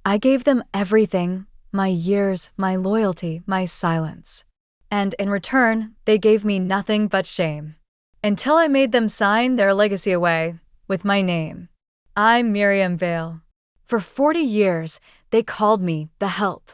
I gave them everything, my years, my loyalty, my silence. And in return, they gave me nothing but shame. Until I made them sign their legacy away with my name. I'm Miriam Vale. For 40 years, they called me the Help.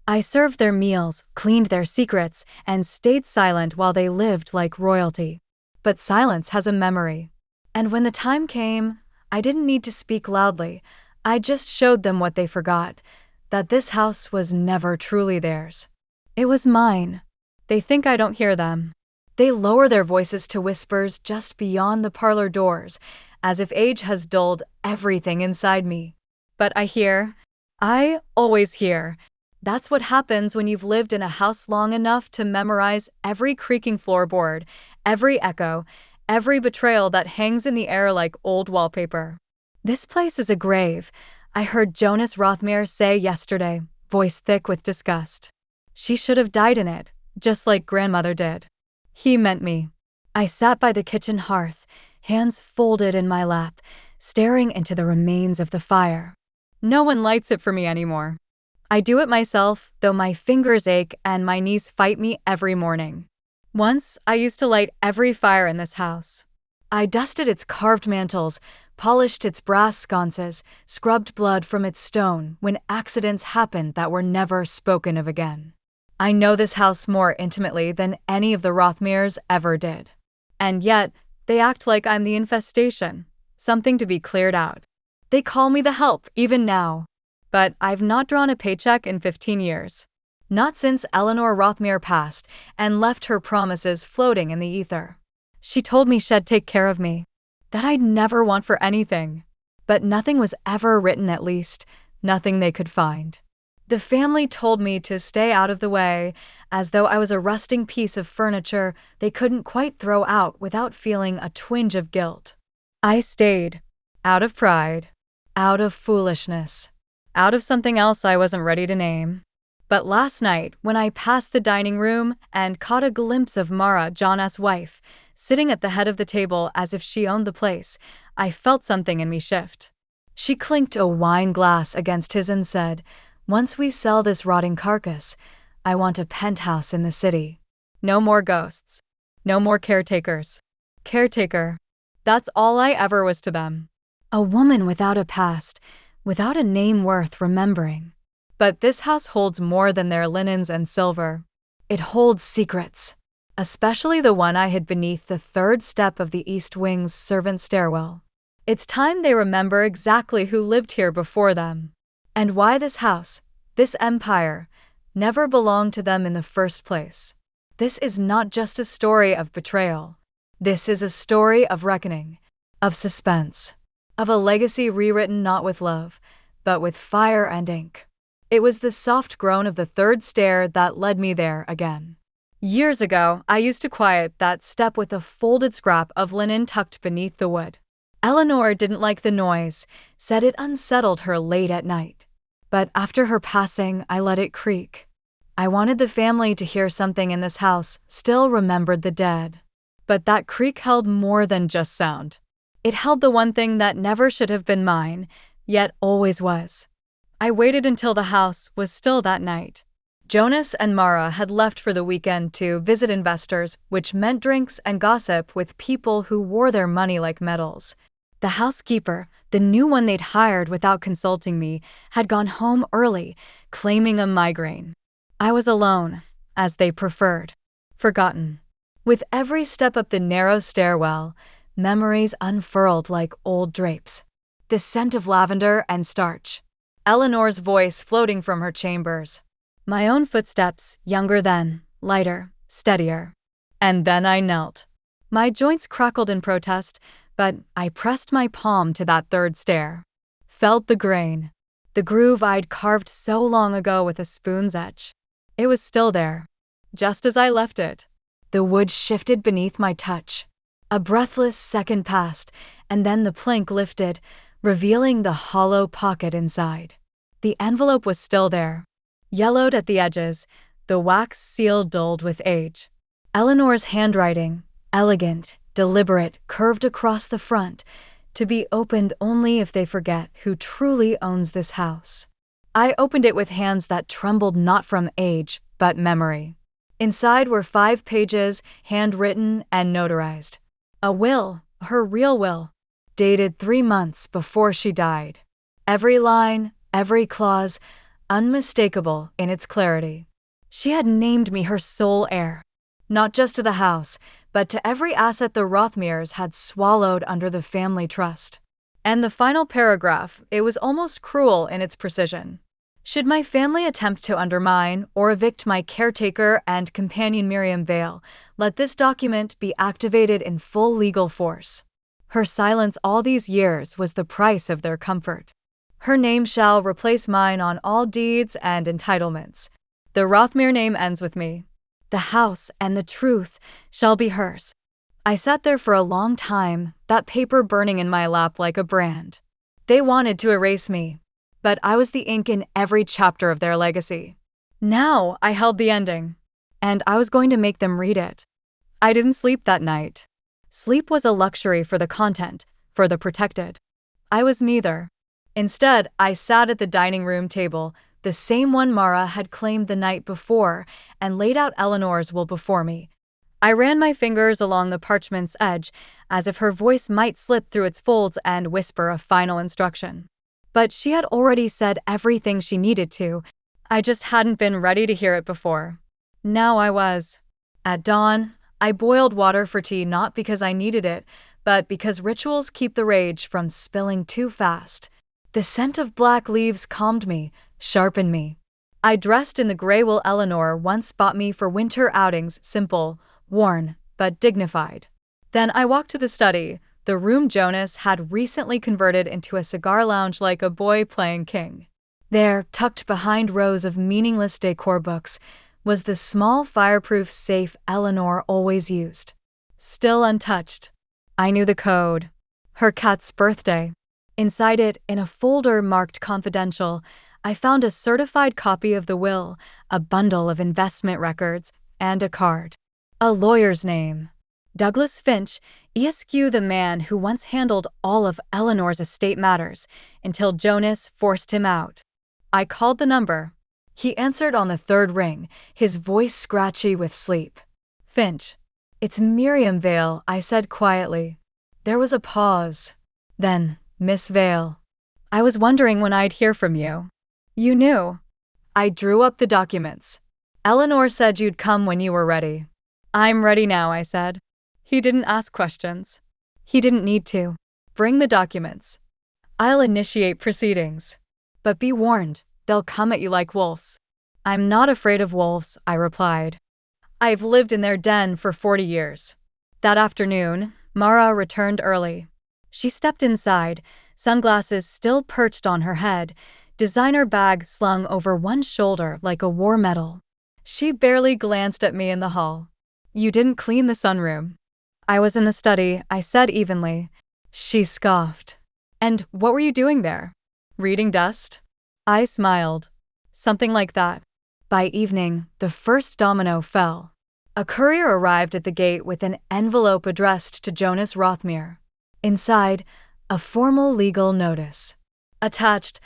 I served their meals, cleaned their secrets, and stayed silent while they lived like royalty. But silence has a memory. And when the time came, I didn't need to speak loudly. I just showed them what they forgot, that this house was never truly theirs. It was mine. They think I don't hear them. They lower their voices to whispers just beyond the parlor doors, as if age has dulled everything inside me. But I hear. I always hear. That's what happens when you've lived in a house long enough to memorize every creaking floorboard, every echo, every betrayal that hangs in the air like old wallpaper. This place is a grave, I heard Jonas Rothmere say yesterday, voice thick with disgust. She should have died in it, just like grandmother did. He meant me. I sat by the kitchen hearth, hands folded in my lap, staring into the remains of the fire. No one lights it for me anymore. I do it myself, though my fingers ache and my knees fight me every morning. Once, I used to light every fire in this house. I dusted its carved mantels, polished its brass sconces, scrubbed blood from its stone when accidents happened that were never spoken of again. I know this house more intimately than any of the Rothmeres ever did. And yet, they act like I'm the infestation, something to be cleared out. They call me the Help, even now. But I've not drawn a paycheck in 15 years. Not since Eleanor Rothmere passed and left her promises floating in the ether. She told me she'd take care of me, that I'd never want for anything. But nothing was ever written, at least, nothing they could find. The family told me to stay out of the way, as though I was a rusting piece of furniture they couldn't quite throw out without feeling a twinge of guilt. I stayed, out of pride, out of foolishness, out of something else I wasn't ready to name. But last night, when I passed the dining room and caught a glimpse of Mara, Jonas' wife, sitting at the head of the table as if she owned the place, I felt something in me shift. She clinked a wine glass against his and said, "Once we sell this rotting carcass, I want a penthouse in the city. No more ghosts. No more caretakers." Caretaker. That's all I ever was to them. A woman without a past, without a name worth remembering. But this house holds more than their linens and silver. It holds secrets, especially the one I hid beneath the third step of the East Wing's servant stairwell. It's time they remember exactly who lived here before them, and why this house, this empire, never belonged to them in the first place. This is not just a story of betrayal. This is a story of reckoning, of suspense, of a legacy rewritten not with love, but with fire and ink. It was the soft groan of the third stair that led me there again. Years ago, I used to quiet that step with a folded scrap of linen tucked beneath the wood. Eleanor didn't like the noise, said it unsettled her late at night. But after her passing, I let it creak. I wanted the family to hear something in this house still remembered the dead. But that creak held more than just sound. It held the one thing that never should have been mine, yet always was. I waited until the house was still that night. Jonas and Mara had left for the weekend to visit investors, which meant drinks and gossip with people who wore their money like medals. The housekeeper, the new one they'd hired without consulting me, had gone home early, claiming a migraine. I was alone, as they preferred, forgotten. With every step up the narrow stairwell, memories unfurled like old drapes. The scent of lavender and starch. Eleanor's voice floating from her chambers. My own footsteps, younger then, lighter, steadier. And then I knelt. My joints crackled in protest, but I pressed my palm to that third stair. Felt the grain. The groove I'd carved so long ago with a spoon's edge. It was still there, just as I left it. The wood shifted beneath my touch. A breathless second passed, and then the plank lifted, revealing the hollow pocket inside. The envelope was still there, yellowed at the edges, the wax seal dulled with age. Eleanor's handwriting, elegant, deliberate, curved across the front, to be opened only if they forget who truly owns this house. I opened it with hands that trembled not from age, but memory. Inside were 5 pages, handwritten and notarized. A will, her real will, dated 3 months before she died. Every line, every clause, unmistakable in its clarity. She had named me her sole heir, not just to the house, but to every asset the Rothmeres had swallowed under the family trust. And the final paragraph, it was almost cruel in its precision. Should my family attempt to undermine or evict my caretaker and companion Miriam Vale, let this document be activated in full legal force. Her silence all these years was the price of their comfort. Her name shall replace mine on all deeds and entitlements. The Rothmere name ends with me. The house and the truth shall be hers. I sat there for a long time, that paper burning in my lap like a brand. They wanted to erase me, but I was the ink in every chapter of their legacy. Now I held the ending, and I was going to make them read it. I didn't sleep that night. Sleep was a luxury for the content, for the protected. I was neither. Instead, I sat at the dining room table, the same one Mara had claimed the night before, and laid out Eleanor's will before me. I ran my fingers along the parchment's edge, as if her voice might slip through its folds and whisper a final instruction. But she had already said everything she needed to. I just hadn't been ready to hear it before. Now I was. At dawn, I boiled water for tea not because I needed it, but because rituals keep the rage from spilling too fast. The scent of black leaves calmed me, sharpened me. I dressed in the gray wool Eleanor once bought me for winter outings, simple, worn, but dignified. Then I walked to the study, the room Jonas had recently converted into a cigar lounge like a boy playing king. There, tucked behind rows of meaningless decor books, was the small fireproof safe Eleanor always used. Still untouched. I knew the code. Her cat's birthday. Inside it, in a folder marked confidential, I found a certified copy of the will, a bundle of investment records, and a card. A lawyer's name. Douglas Finch, ESQ, the man who once handled all of Eleanor's estate matters, until Jonas forced him out. I called the number. He answered on the 3rd ring, his voice scratchy with sleep. Finch. It's Miriam Vale, I said quietly. There was a pause. Then, Miss Vale. I was wondering when I'd hear from you. You knew. I drew up the documents. Eleanor said you'd come when you were ready. I'm ready now, I said. He didn't ask questions. He didn't need to. Bring the documents. I'll initiate proceedings. But be warned, they'll come at you like wolves. I'm not afraid of wolves, I replied. I've lived in their den for 40 years. That afternoon, Mara returned early. She stepped inside, sunglasses still perched on her head, designer bag slung over one shoulder like a war medal. She barely glanced at me in the hall. You didn't clean the sunroom. I was in the study, I said evenly. She scoffed. And what were you doing there? Reading dust? I smiled. Something like that. By evening, the first domino fell. A courier arrived at the gate with an envelope addressed to Jonas Rothmere. Inside, a formal legal notice. Attached,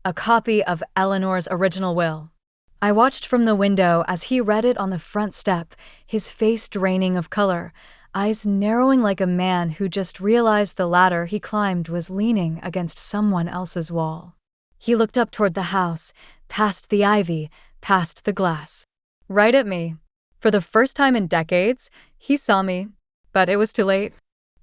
a copy of Eleanor's original will. I watched from the window as he read it on the front step, his face draining of color, eyes narrowing like a man who just realized the ladder he climbed was leaning against someone else's wall. He looked up toward the house, past the ivy, past the glass. Right at me. For the first time in decades, he saw me, but it was too late.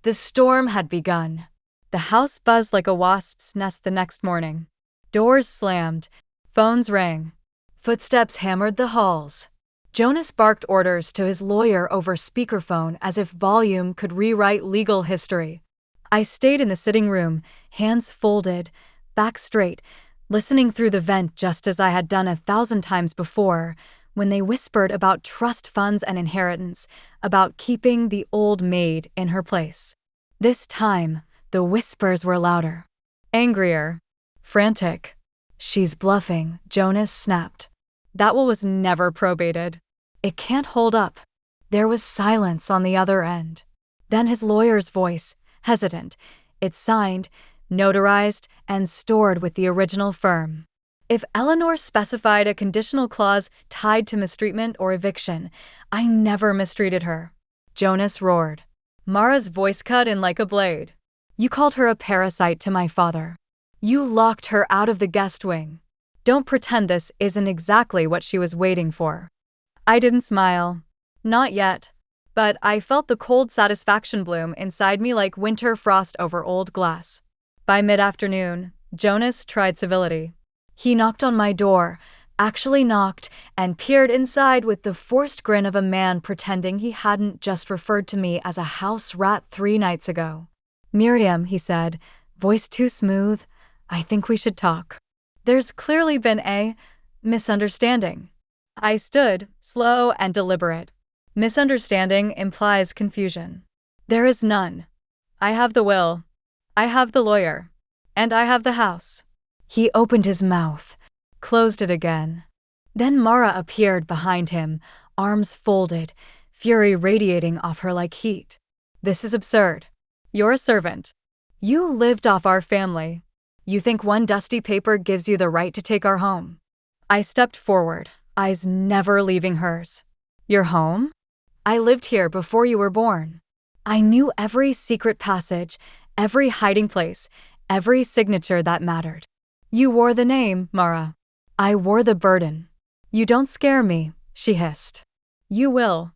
The storm had begun. The house buzzed like a wasp's nest the next morning. Doors slammed. Phones rang. Footsteps hammered the halls. Jonas barked orders to his lawyer over speakerphone as if volume could rewrite legal history. I stayed in the sitting room, hands folded, back straight, listening through the vent just as I had done 1,000 times before, when they whispered about trust funds and inheritance, about keeping the old maid in her place. This time, the whispers were louder. Angrier. Frantic. She's bluffing, Jonas snapped. That will was never probated. It can't hold up. There was silence on the other end. Then his lawyer's voice, hesitant. It's signed, notarized, and stored with the original firm. If Eleanor specified a conditional clause tied to mistreatment or eviction, I never mistreated her. Jonas roared. Mara's voice cut in like a blade. You called her a parasite to my father. You locked her out of the guest wing. Don't pretend this isn't exactly what she was waiting for. I didn't smile. Not yet. But I felt the cold satisfaction bloom inside me like winter frost over old glass. By mid-afternoon, Jonas tried civility. He knocked on my door, actually knocked, and peered inside with the forced grin of a man pretending he hadn't just referred to me as a house rat 3 nights ago. Miriam, he said, voice too smooth, I think we should talk. There's clearly been a misunderstanding. I stood, slow and deliberate. Misunderstanding implies confusion. There is none. I have the will. I have the lawyer. And I have the house. He opened his mouth, closed it again. Then Mara appeared behind him, arms folded, fury radiating off her like heat. This is absurd. You're a servant. You lived off our family. You think one dusty paper gives you the right to take our home? I stepped forward, eyes never leaving hers. Your home? I lived here before you were born. I knew every secret passage, every hiding place, every signature that mattered. You wore the name, Mara. I wore the burden. You don't scare me, she hissed. You will.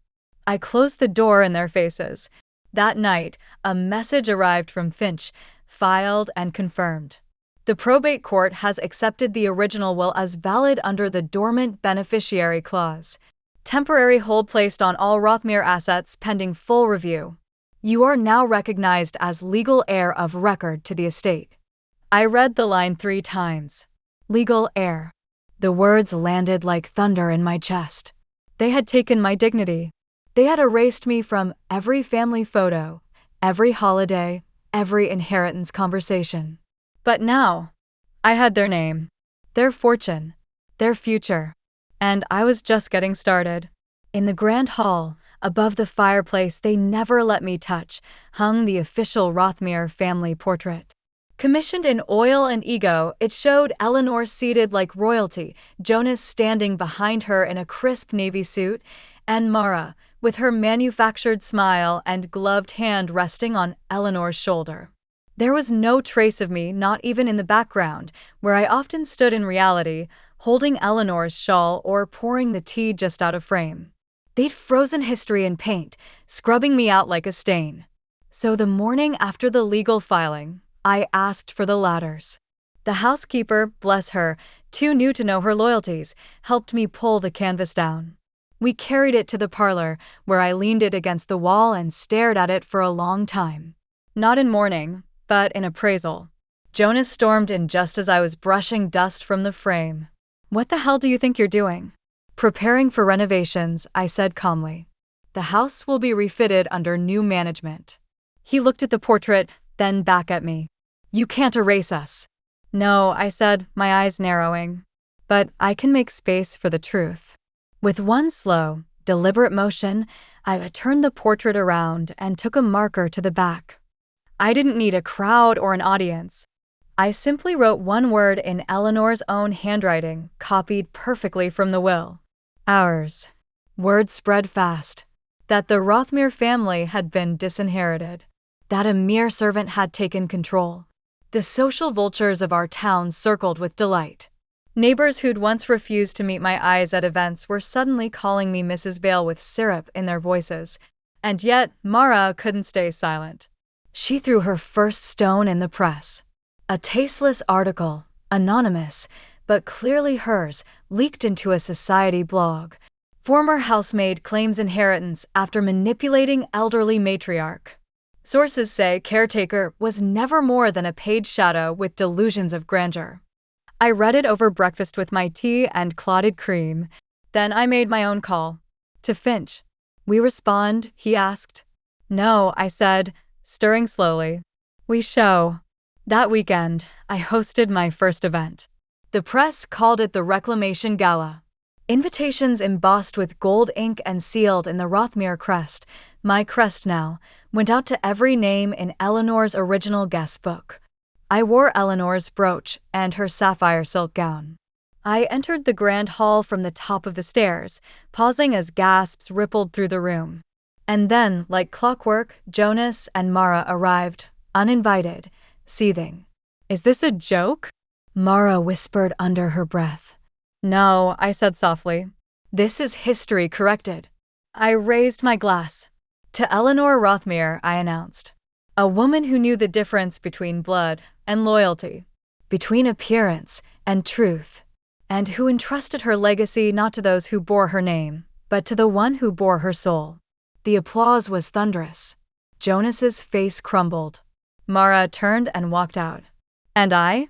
I closed the door in their faces. That night, a message arrived from Finch, filed and confirmed. The probate court has accepted the original will as valid under the dormant beneficiary clause. Temporary hold placed on all Rothmere assets pending full review. You are now recognized as legal heir of record to the estate. I read the line 3 times. Legal heir. The words landed like thunder in my chest. They had taken my dignity. They had erased me from every family photo, every holiday, every inheritance conversation. But now, I had their name, their fortune, their future, and I was just getting started. In the grand hall, above the fireplace they never let me touch, hung the official Rothmere family portrait. Commissioned in oil and ego, it showed Eleanor seated like royalty, Jonas standing behind her in a crisp navy suit, and Mara, with her manufactured smile and gloved hand resting on Eleanor's shoulder. There was no trace of me, not even in the background, where I often stood in reality, holding Eleanor's shawl or pouring the tea just out of frame. They'd frozen history in paint, scrubbing me out like a stain. So the morning after the legal filing, I asked for the ladders. The housekeeper, bless her, too new to know her loyalties, helped me pull the canvas down. We carried it to the parlor, where I leaned it against the wall and stared at it for a long time. Not in mourning, but in appraisal. Jonas stormed in just as I was brushing dust from the frame. What the hell do you think you're doing? Preparing for renovations, I said calmly. The house will be refitted under new management. He looked at the portrait, then back at me. You can't erase us. No, I said, my eyes narrowing. But I can make space for the truth. With one slow, deliberate motion, I turned the portrait around and took a marker to the back. I didn't need a crowd or an audience. I simply wrote one word in Eleanor's own handwriting, copied perfectly from the will. Ours. Word spread fast. That the Rothmere family had been disinherited. That a mere servant had taken control. The social vultures of our town circled with delight. Neighbors who'd once refused to meet my eyes at events were suddenly calling me Mrs. Vale with syrup in their voices. And yet, Mara couldn't stay silent. She threw her first stone in the press. A tasteless article, anonymous, but clearly hers, leaked into a society blog. Former housemaid claims inheritance after manipulating elderly matriarch. Sources say caretaker was never more than a paid shadow with delusions of grandeur. I read it over breakfast with my tea and clotted cream. Then I made my own call. To Finch. We respond, he asked. No, I said, stirring slowly. We show. That weekend, I hosted my first event. The press called it the Reclamation Gala. Invitations embossed with gold ink and sealed in the Rothmere crest, my crest now, went out to every name in Eleanor's original guest book. I wore Eleanor's brooch and her sapphire silk gown. I entered the grand hall from the top of the stairs, pausing as gasps rippled through the room. And then, like clockwork, Jonas and Mara arrived, uninvited, seething. "Is this a joke?" Mara whispered under her breath. "No," I said softly. "This is history corrected." I raised my glass. "To Eleanor Rothmere," I announced. "A woman who knew the difference between blood and loyalty, between appearance and truth, and who entrusted her legacy not to those who bore her name, but to the one who bore her soul." The applause was thunderous. Jonas's face crumbled. Mara turned and walked out. And I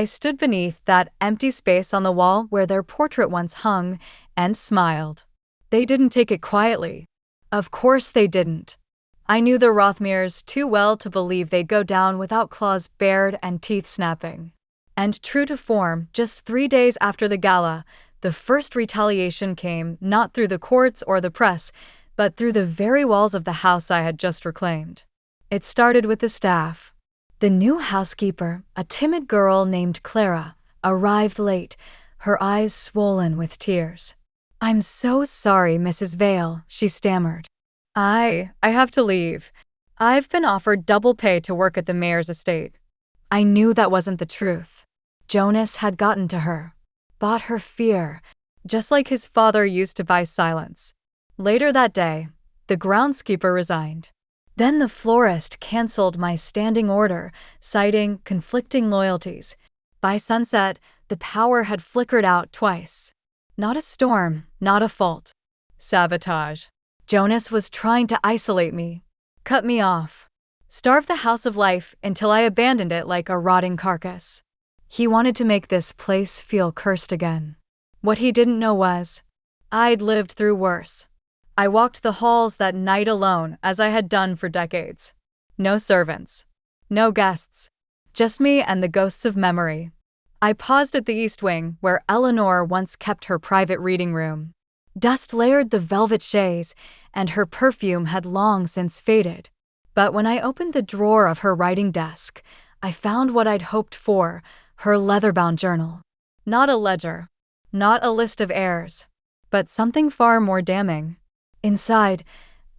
stood beneath that empty space on the wall where their portrait once hung, and smiled. They didn't take it quietly. Of course they didn't. I knew the Rothmeres too well to believe they'd go down without claws bared and teeth snapping. And true to form, just 3 days after the gala, the first retaliation came not through the courts or the press, but through the very walls of the house I had just reclaimed. It started with the staff. The new housekeeper, a timid girl named Clara, arrived late, her eyes swollen with tears. "I'm so sorry, Mrs. Vale," she stammered. I have to leave. I've been offered double pay to work at the mayor's estate." I knew that wasn't the truth. Jonas had gotten to her, bought her fear, just like his father used to buy silence. Later that day, the groundskeeper resigned. Then the florist canceled my standing order, citing conflicting loyalties. By sunset, the power had flickered out twice. Not a storm, not a fault. Sabotage. Jonas was trying to isolate me, cut me off, starve the house of life until I abandoned it like a rotting carcass. He wanted to make this place feel cursed again. What he didn't know was, I'd lived through worse. I walked the halls that night alone, as I had done for decades. No servants. No guests. Just me and the ghosts of memory. I paused at the East Wing, where Eleanor once kept her private reading room. Dust layered the velvet chaise, and her perfume had long since faded. But when I opened the drawer of her writing desk, I found what I'd hoped for, her leather-bound journal. Not a ledger. Not a list of heirs. But something far more damning. Inside,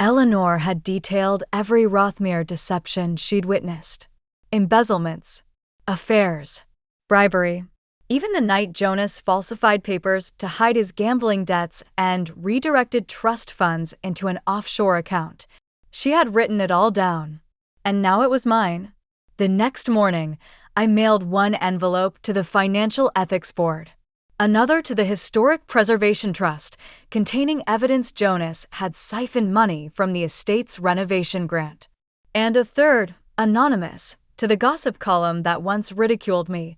Eleanor had detailed every Rothmere deception she'd witnessed. Embezzlements, affairs, bribery. Even the night Jonas falsified papers to hide his gambling debts and redirected trust funds into an offshore account. She had written it all down. And now it was mine. The next morning, I mailed one envelope to the Financial Ethics Board, another to the Historic Preservation Trust, containing evidence Jonas had siphoned money from the estate's renovation grant, and a third, anonymous, to the gossip column that once ridiculed me.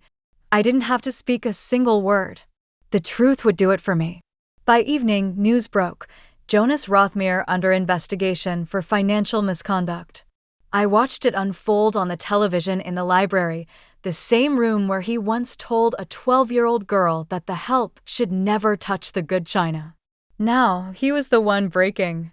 I didn't have to speak a single word. The truth would do it for me. By evening, news broke. Jonas Rothmere under investigation for financial misconduct. I watched it unfold on the television in the library, the same room where he once told a 12-year-old girl that the help should never touch the good china. Now, he was the one breaking.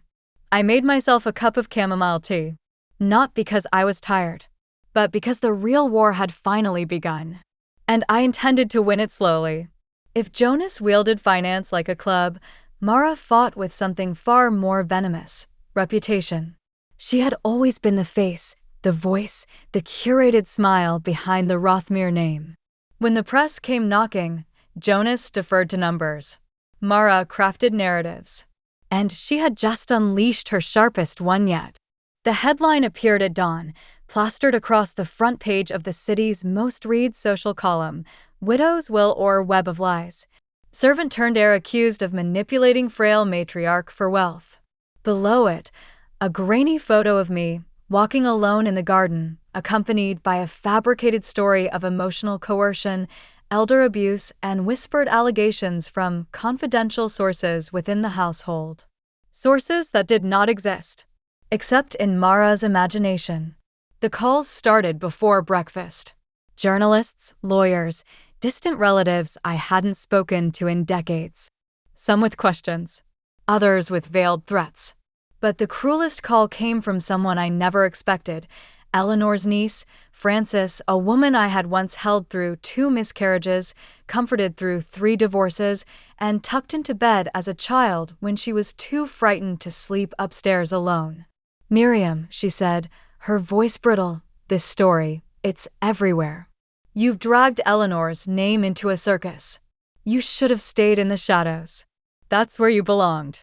I made myself a cup of chamomile tea. Not because I was tired, but because the real war had finally begun. And I intended to win it slowly. If Jonas wielded finance like a club, Mara fought with something far more venomous: reputation. She had always been the face, the voice, the curated smile behind the Rothmere name. When the press came knocking, Jonas deferred to numbers. Mara crafted narratives. And she had just unleashed her sharpest one yet. The headline appeared at dawn, plastered across the front page of the city's most-read social column: Widow's Will or Web of Lies. Servant turned heir accused of manipulating frail matriarch for wealth. Below it, a grainy photo of me, walking alone in the garden, accompanied by a fabricated story of emotional coercion, elder abuse, and whispered allegations from confidential sources within the household. Sources that did not exist, except in Mara's imagination. The calls started before breakfast. Journalists, lawyers, distant relatives I hadn't spoken to in decades. Some with questions, others with veiled threats. But the cruelest call came from someone I never expected, Eleanor's niece, Frances, a woman I had once held through 2 miscarriages, comforted through 3 divorces, and tucked into bed as a child when she was too frightened to sleep upstairs alone. "Miriam," she said, her voice brittle, "this story, it's everywhere. You've dragged Eleanor's name into a circus. You should have stayed in the shadows. That's where you belonged."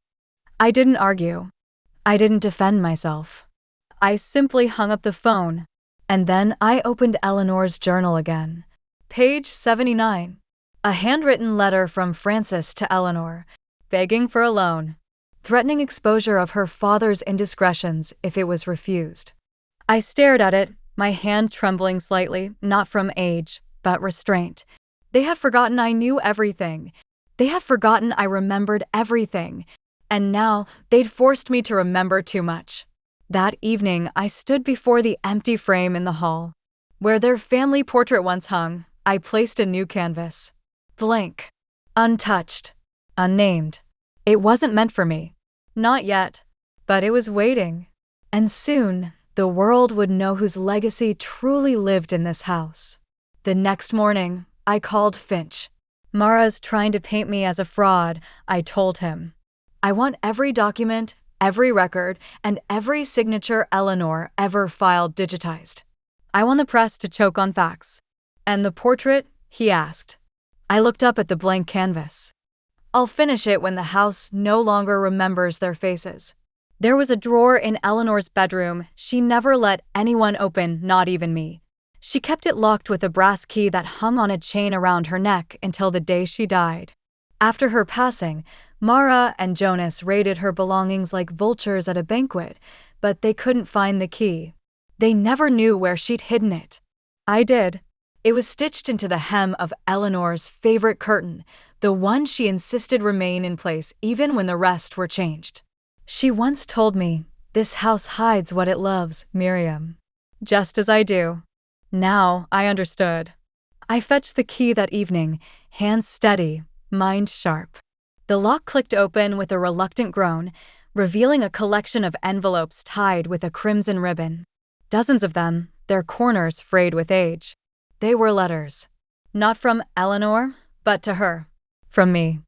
I didn't argue. I didn't defend myself. I simply hung up the phone, and then I opened Eleanor's journal again. Page 79. A handwritten letter from Frances to Eleanor, begging for a loan, threatening exposure of her father's indiscretions if it was refused. I stared at it, my hand trembling slightly, not from age, but restraint. They had forgotten I knew everything. They had forgotten I remembered everything. And now they'd forced me to remember too much. That evening, I stood before the empty frame in the hall. Where their family portrait once hung, I placed a new canvas. Blank. Untouched. Unnamed. It wasn't meant for me. Not yet. But it was waiting. And soon, the world would know whose legacy truly lived in this house. The next morning, I called Finch. "Mara's trying to paint me as a fraud," I told him. "I want every document, every record, and every signature Eleanor ever filed digitized. I want the press to choke on facts." "And the portrait?" he asked. I looked up at the blank canvas. "I'll finish it when the house no longer remembers their faces." There was a drawer in Eleanor's bedroom she never let anyone open, not even me. She kept it locked with a brass key that hung on a chain around her neck until the day she died. After her passing, Mara and Jonas raided her belongings like vultures at a banquet, but they couldn't find the key. They never knew where she'd hidden it. I did. It was stitched into the hem of Eleanor's favorite curtain, the one she insisted remain in place even when the rest were changed. She once told me, "This house hides what it loves, Miriam." Just as I do. Now I understood. I fetched the key that evening, hands steady, mind sharp. The lock clicked open with a reluctant groan, revealing a collection of envelopes tied with a crimson ribbon. Dozens of them, their corners frayed with age. They were letters. Not from Eleanor, but to her. From me.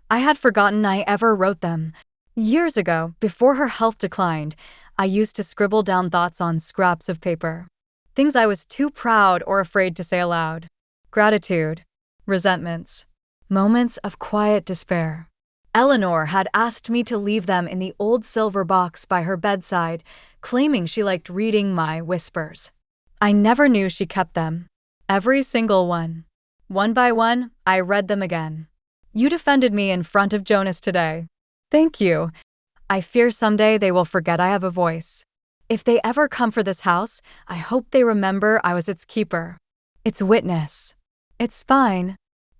I had forgotten I ever wrote them. Years ago, before her health declined, I used to scribble down thoughts on scraps of paper. Things I was too proud or afraid to say aloud. Gratitude. Resentments. Moments of quiet despair. Eleanor had asked me to leave them in the old silver box by her bedside, claiming she liked reading my whispers. I never knew she kept them. Every single one. One by one, I read them again. "You defended me in front of Jonas today. Thank you. I fear someday they will forget I have a voice. If they ever come for this house, I hope they remember I was its keeper. Its witness. Its spine.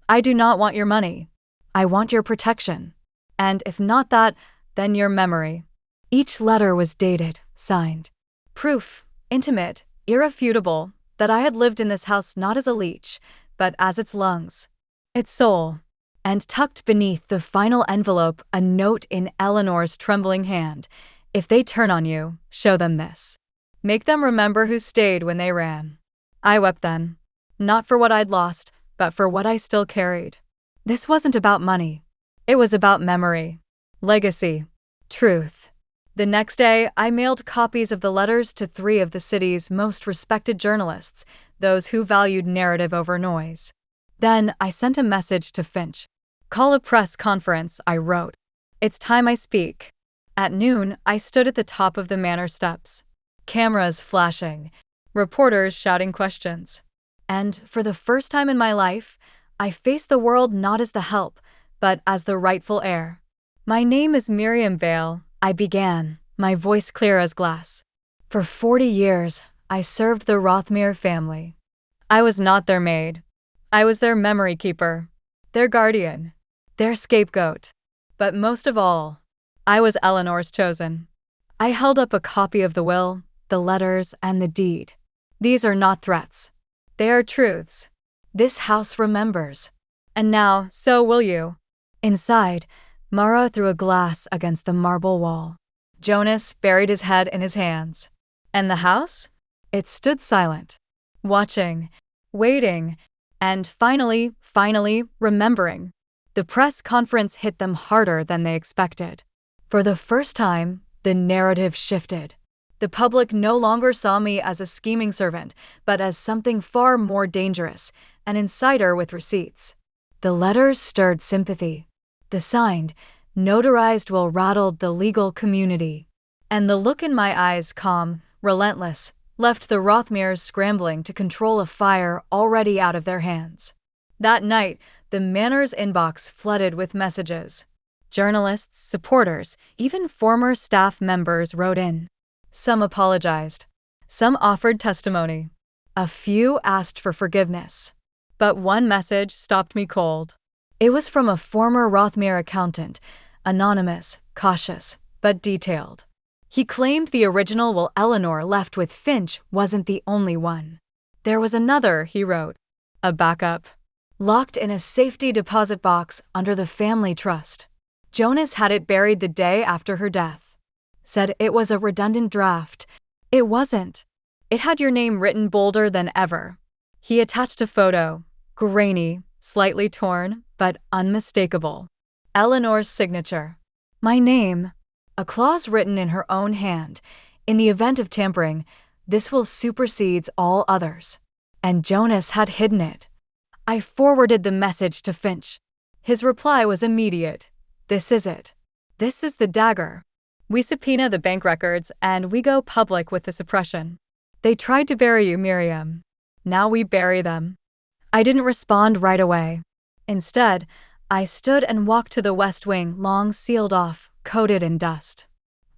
I do not want your money. I want your protection. And if not that, then your memory." Each letter was dated, signed. Proof, intimate, irrefutable, that I had lived in this house not as a leech, but as its lungs, its soul. And tucked beneath the final envelope, a note in Eleanor's trembling hand. "If they turn on you, show them this. Make them remember who stayed when they ran." I wept then. Not for what I'd lost, but for what I still carried. This wasn't about money. It was about memory, legacy, truth. The next day, I mailed copies of the letters to 3 of the city's most respected journalists, those who valued narrative over noise. Then I sent a message to Finch. "Call a press conference," I wrote. "It's time I speak." At noon, I stood at the top of the manor steps. Cameras flashing, reporters shouting questions. And for the first time in my life, I faced the world not as the help, but as the rightful heir. "My name is Miriam Vale," I began, my voice clear as glass. "For 40 years, I served the Rothmere family. I was not their maid. I was their memory keeper, their guardian, their scapegoat. But most of all, I was Eleanor's chosen." I held up a copy of the will, the letters, and the deed. "These are not threats. They are truths. This house remembers. And now, so will you." Inside, Mara threw a glass against the marble wall. Jonas buried his head in his hands. And the house? It stood silent, watching, waiting, and finally, remembering. The press conference hit them harder than they expected. For the first time, the narrative shifted. The public no longer saw me as a scheming servant, but as something far more dangerous, an insider with receipts. The letters stirred sympathy. The signed, notarized will rattled the legal community. And the look in my eyes, calm, relentless, left the Rothmeres scrambling to control a fire already out of their hands. That night, the manor's inbox flooded with messages. Journalists, supporters, even former staff members wrote in. Some apologized. Some offered testimony. A few asked for forgiveness. But one message stopped me cold. It was from a former Rothmere accountant, anonymous, cautious, but detailed. He claimed the original will Eleanor left with Finch wasn't the only one. There was another, he wrote. A backup. Locked in a safety deposit box under the family trust. Jonas had it buried the day after her death. Said it was a redundant draft. It wasn't. It had your name written bolder than ever. He attached a photo, grainy, slightly torn, but unmistakable. Eleanor's signature. My name. A clause written in her own hand. In the event of tampering, this will supersede all others. And Jonas had hidden it. I forwarded the message to Finch. His reply was immediate. This is it. This is the dagger. We subpoena the bank records and we go public with the suppression. They tried to bury you, Miriam. Now we bury them. I didn't respond right away. Instead, I stood and walked to the West Wing, long sealed off, coated in dust.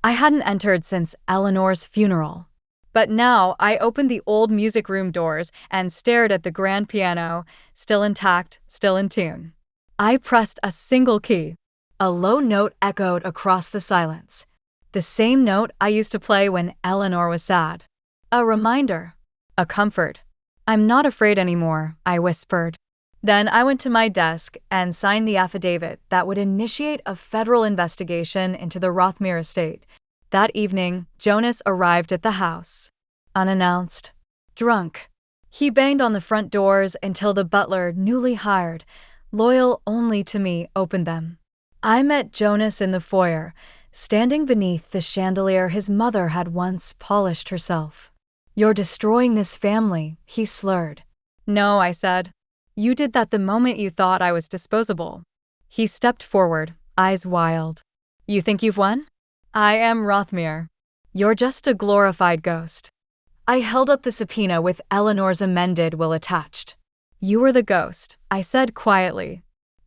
I hadn't entered since Eleanor's funeral. But now I opened the old music room doors and stared at the grand piano, still intact, still in tune. I pressed a single key. A low note echoed across the silence. The same note I used to play when Eleanor was sad. A reminder. A comfort. I'm not afraid anymore, I whispered. Then I went to my desk and signed the affidavit that would initiate a federal investigation into the Rothmere estate. That evening, Jonas arrived at the house. Unannounced. Drunk. He banged on the front doors until the butler, newly hired, loyal only to me, opened them. I met Jonas in the foyer, standing beneath the chandelier his mother had once polished herself. You're destroying this family, he slurred. No, I said. You did that the moment you thought I was disposable. He stepped forward, eyes wild. You think you've won? I am Rothmere. You're just a glorified ghost. I held up the subpoena with Eleanor's amended will attached. You were the ghost, I said quietly.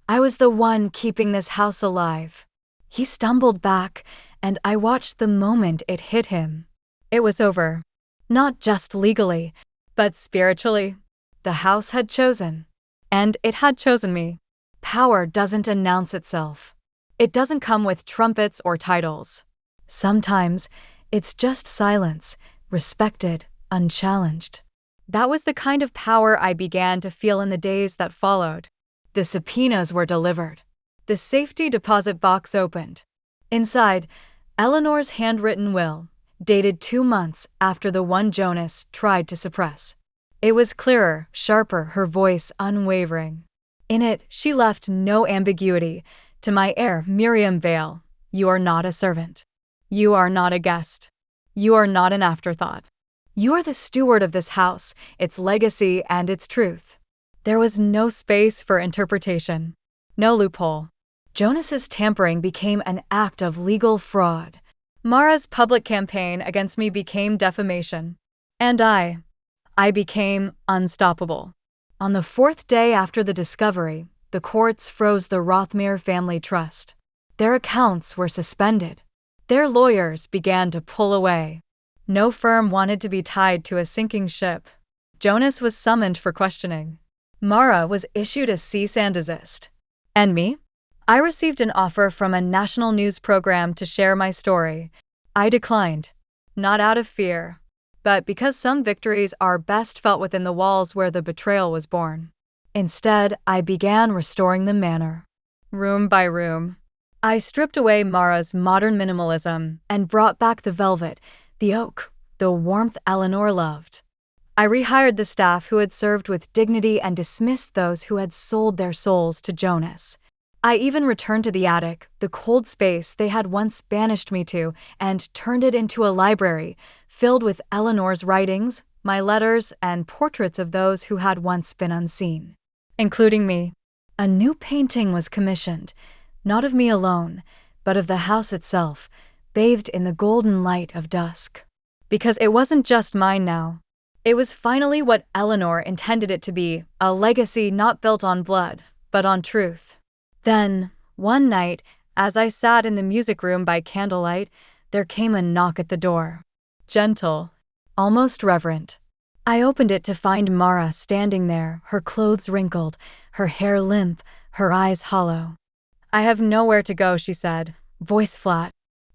I was the one keeping this house alive. He stumbled back, and I watched the moment it hit him. It was over. Not just legally, but spiritually. The house had chosen. And it had chosen me. Power doesn't announce itself. It doesn't come with trumpets or titles. Sometimes, it's just silence, respected, unchallenged. That was the kind of power I began to feel in the days that followed. The subpoenas were delivered. The safety deposit box opened. Inside, Eleanor's handwritten will, dated 2 months after the one Jonas tried to suppress. It was clearer, sharper, her voice unwavering. In it, she left no ambiguity. To my heir, Miriam Vale, you are not a servant. You are not a guest. You are not an afterthought. You are the steward of this house, its legacy, and its truth. There was no space for interpretation. No loophole. Jonas's tampering became an act of legal fraud. Mara's public campaign against me became defamation. And I became unstoppable. On the 4th day after the discovery, the courts froze the Rothmere family trust. Their accounts were suspended. Their lawyers began to pull away. No firm wanted to be tied to a sinking ship. Jonas was summoned for questioning. Mara was issued a cease and desist. And me? I received an offer from a national news program to share my story. I declined. Not out of fear, but because some victories are best felt within the walls where the betrayal was born. Instead, I began restoring the manor. Room by room. I stripped away Mara's modern minimalism and brought back the velvet, the oak, the warmth Eleanor loved. I rehired the staff who had served with dignity and dismissed those who had sold their souls to Jonas. I even returned to the attic, the cold space they had once banished me to, and turned it into a library, filled with Eleanor's writings, my letters, and portraits of those who had once been unseen, including me. A new painting was commissioned, not of me alone, but of the house itself, bathed in the golden light of dusk. Because it wasn't just mine now. It was finally what Eleanor intended it to be, a legacy not built on blood, but on truth. Then, one night, as I sat in the music room by candlelight, there came a knock at the door. Gentle, almost reverent. I opened it to find Mara standing there, her clothes wrinkled, her hair limp, her eyes hollow. "I have nowhere to go," she said, voice flat.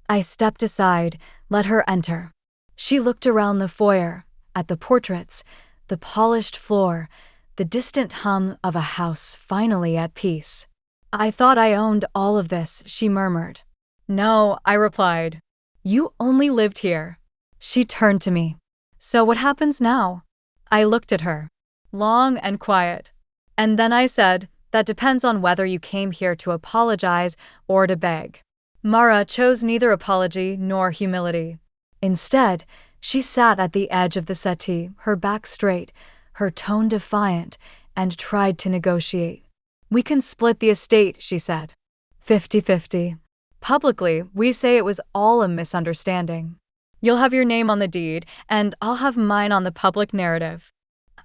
I stepped aside, let her enter. She looked around the foyer, at the portraits, the polished floor, the distant hum of a house finally at peace. "I thought I owned all of this," she murmured. "No," I replied. "You only lived here." She turned to me. "So what happens now?" I looked at her, long and quiet. And then I said, "That depends on whether you came here to apologize or to beg." Mara chose neither apology nor humility. Instead, she sat at the edge of the settee, her back straight, her tone defiant, and tried to negotiate. "We can split the estate," she said. 50-50. Publicly, we say it was all a misunderstanding. You'll have your name on the deed, and I'll have mine on the public narrative.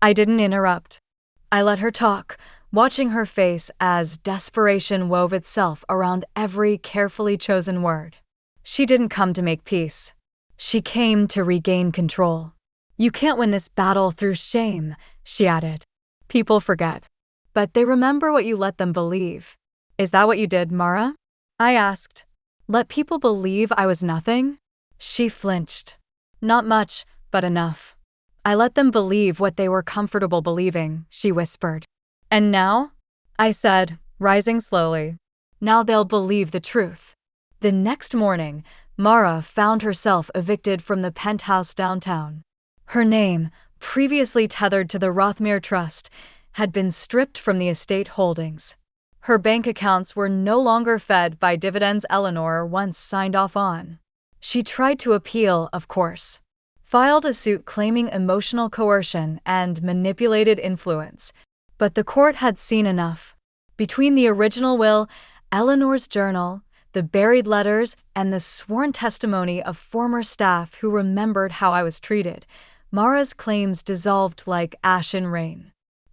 I didn't interrupt. I let her talk, watching her face as desperation wove itself around every carefully chosen word. She didn't come to make peace. She came to regain control. "You can't win this battle through shame," she added. "People forget. But they remember what you let them believe." "Is that what you did, Mara?" I asked. "Let people believe I was nothing?" She flinched. "Not much, but enough. I let them believe what they were comfortable believing," she whispered. "And now?" I said, rising slowly. "Now they'll believe the truth." The next morning, Mara found herself evicted from the penthouse downtown. Her name, previously tethered to the Rothmere Trust, had been stripped from the estate holdings. Her bank accounts were no longer fed by dividends Eleanor once signed off on. She tried to appeal, of course. Filed a suit claiming emotional coercion and manipulated influence. But the court had seen enough. Between the original will, Eleanor's journal, the buried letters, and the sworn testimony of former staff who remembered how I was treated, Mara's claims dissolved like ash in rain.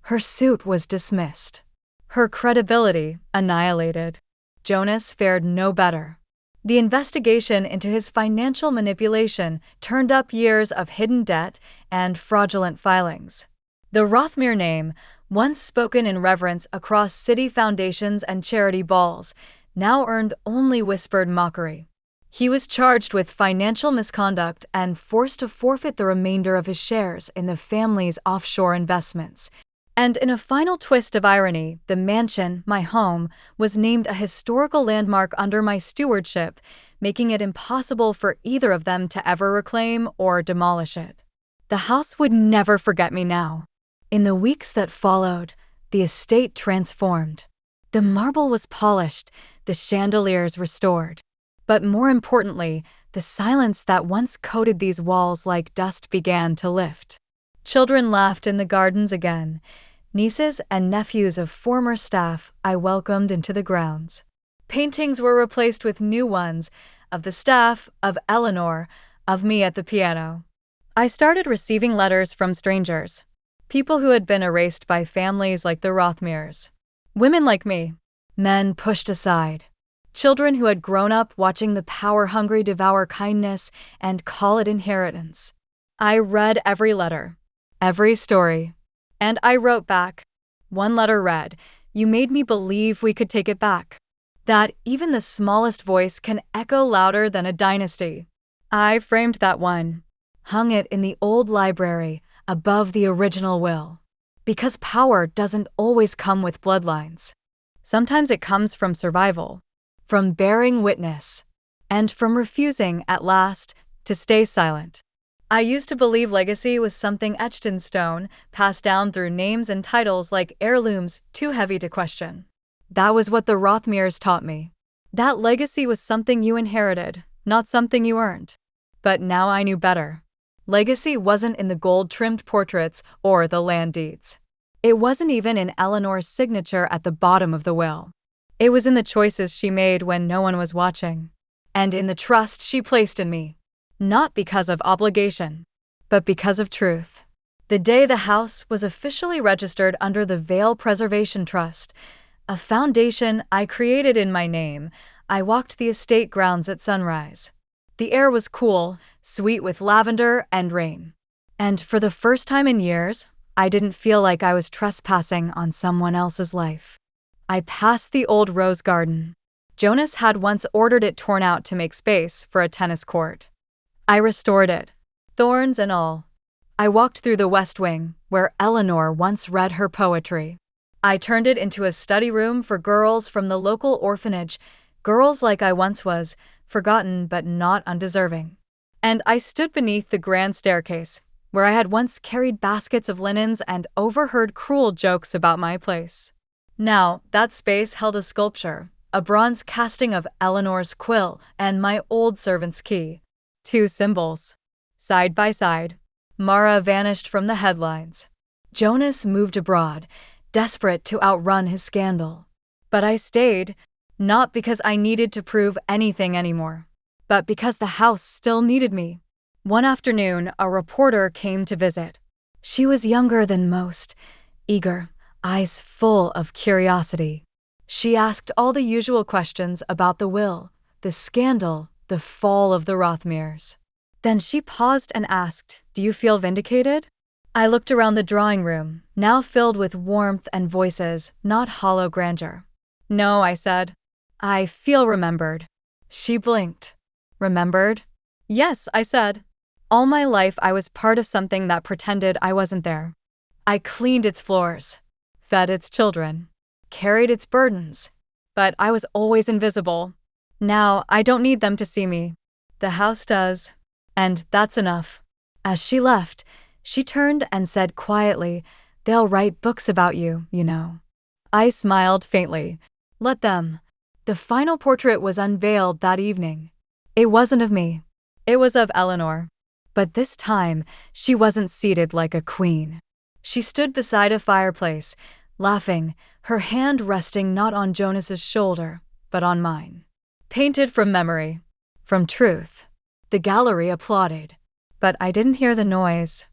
Her suit was dismissed. Her credibility annihilated. Jonas fared no better. The investigation into his financial manipulation turned up years of hidden debt and fraudulent filings. The Rothmere name, once spoken in reverence across city foundations and charity balls, now earned only whispered mockery. He was charged with financial misconduct and forced to forfeit the remainder of his shares in the family's offshore investments. And in a final twist of irony, the mansion, my home, was named a historical landmark under my stewardship, making it impossible for either of them to ever reclaim or demolish it. The house would never forget me now. In the weeks that followed, the estate transformed. The marble was polished, the chandeliers restored. But more importantly, the silence that once coated these walls like dust began to lift. Children laughed in the gardens again. Nieces and nephews of former staff I welcomed into the grounds. Paintings were replaced with new ones, of the staff, of Eleanor, of me at the piano. I started receiving letters from strangers. People who had been erased by families like the Rothmeres. Women like me. Men pushed aside. Children who had grown up watching the power-hungry devour kindness and call it inheritance. I read every letter. Every story. And I wrote back. One letter read, "You made me believe we could take it back. That even the smallest voice can echo louder than a dynasty." I framed that one. Hung it in the old library, above the original will. Because power doesn't always come with bloodlines. Sometimes it comes from survival. From bearing witness. And from refusing, at last, to stay silent. I used to believe legacy was something etched in stone, passed down through names and titles like heirlooms, too heavy to question. That was what the Rothmeres taught me. That legacy was something you inherited, not something you earned. But now I knew better. Legacy wasn't in the gold-trimmed portraits or the land deeds. It wasn't even in Eleanor's signature at the bottom of the will. It was in the choices she made when no one was watching, and in the trust she placed in me. Not because of obligation, but because of truth. The day the house was officially registered under the Vale Preservation Trust, a foundation I created in my name, I walked the estate grounds at sunrise. The air was cool, sweet with lavender and rain. And for the first time in years, I didn't feel like I was trespassing on someone else's life. I passed the old rose garden. Jonas had once ordered it torn out to make space for a tennis court. I restored it, thorns and all. I walked through the West Wing, where Eleanor once read her poetry. I turned it into a study room for girls from the local orphanage, girls like I once was, forgotten but not undeserving. And I stood beneath the grand staircase, where I had once carried baskets of linens and overheard cruel jokes about my place. Now, that space held a sculpture, a bronze casting of Eleanor's quill and my old servant's key. Two symbols. Side by side. Mara vanished from the headlines. Jonas moved abroad, desperate to outrun his scandal. But I stayed, not because I needed to prove anything anymore, but because the house still needed me. One afternoon, a reporter came to visit. She was younger than most, eager, eyes full of curiosity. She asked all the usual questions about the will, the scandal, the fall of the Rothmeres. Then she paused and asked, "Do you feel vindicated?" I looked around the drawing room, now filled with warmth and voices, not hollow grandeur. "No," I said. "I feel remembered." She blinked. "Remembered?" "Yes," I said. "All my life I was part of something that pretended I wasn't there. I cleaned its floors, fed its children, carried its burdens, but I was always invisible. Now I don't need them to see me. The house does, and that's enough." As she left, she turned and said quietly, "They'll write books about you, you know." I smiled faintly. Let them. The final portrait was unveiled that evening. It wasn't of me. It was of Eleanor. But this time, she wasn't seated like a queen. She stood beside a fireplace, laughing, her hand resting not on Jonas's shoulder, but on mine. Painted from memory, from truth. The gallery applauded, but I didn't hear the noise.